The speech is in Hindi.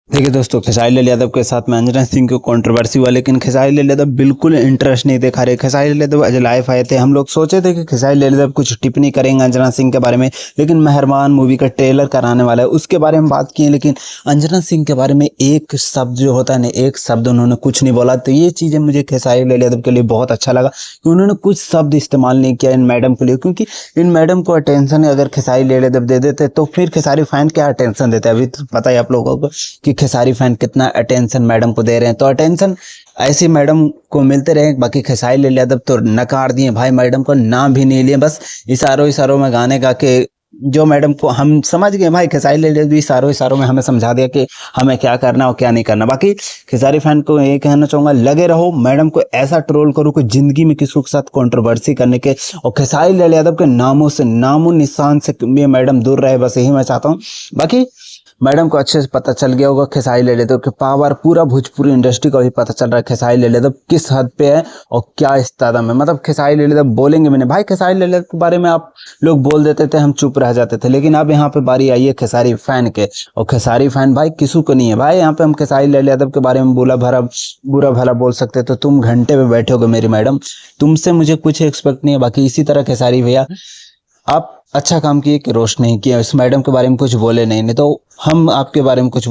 देखिए दोस्तों, खेसारी लाल यादव के साथ में अंजना सिंह की कंट्रोवर्सी हुआ, लेकिन खेसारी लाल यादव बिल्कुल इंटरेस्ट नहीं दिखा रहे। खेसारी लाल यादव आज लाइव आए थे, हम लोग सोचे थे कि खेसारी लाल यादव कुछ टिप्पणी करेंगे अंजना सिंह के बारे में, लेकिन मेहरबान मूवी का ट्रेलर कराने वाला है उसके बारे में बात किए, लेकिन अंजना सिंह के बारे में एक शब्द जो होता है ना, एक शब्द उन्होंने कुछ नहीं बोला। तो ये चीज़ें मुझे खेसारी लाल यादव के लिए बहुत अच्छा लगा कि उन्होंने कुछ शब्द इस्तेमाल नहीं किया इन मैडम के लिए, क्योंकि इन मैडम को अटेंशन अगर खेसारी लाल यादव दे देते तो फिर खेसारी फैन क्या अटेंशन देते। अभी तो पता है आप लोगों को कि खेसारी फैन कितना अटेंशन मैडम को दे रहे हैं, तो अटेंशन ऐसी मैडम को मिलते रहे। बाकी खेसारी लाल यादव तो नकार दिए भाई, मैडम को नाम भी नहीं लिए, बस इशारों इशारों में गाने गा के जो मैडम को हम समझ गए भाई। खेसारी लाल यादव भी इशारों इशारों में हमें समझा दिया कि हमें क्या करना और क्या नहीं करना। बाकी खेसारी फैन को ये कहना चाहूंगा, लगे रहो, मैडम को ऐसा ट्रोल करो कि जिंदगी में किसी के साथ कंट्रोवर्सी करने के और खेसारी लाल यादव के नामों से, नामो निशान से ये मैडम दूर रहे, बस यही मैं चाहता हूँ। बाकी मैडम को अच्छे से पता चल गया होगा खेसारी लाल यादव के पावर, पूरा भोजपुरी इंडस्ट्री को भी पता चल रहा है खेसारी लाल यादव किस हद पे है और क्या इस्तादा में। मतलब खेसारी लाल यादव बोलेंगे मैंने भाई, खेसारी लाल यादव के बारे में आप लोग बोल देते थे, हम चुप रह जाते थे, लेकिन अब यहाँ पे बारी आई है खेसारी फैन के, और खेसारी फैन भाई किसी को नहीं है भाई। यहाँ पे हम खेसारी लाल यादव के बारे में बुरा भला बोल सकते तो तुम घंटे पे बैठोगे मेरी मैडम, तुमसे मुझे कुछ एक्सपेक्ट नहीं है। बाकी इसी तरह खेसारी भैया आप अच्छा काम किए कि रोस्ट नहीं किया, इस मैडम के बारे में कुछ बोले नहीं तो हम आपके बारे में कुछ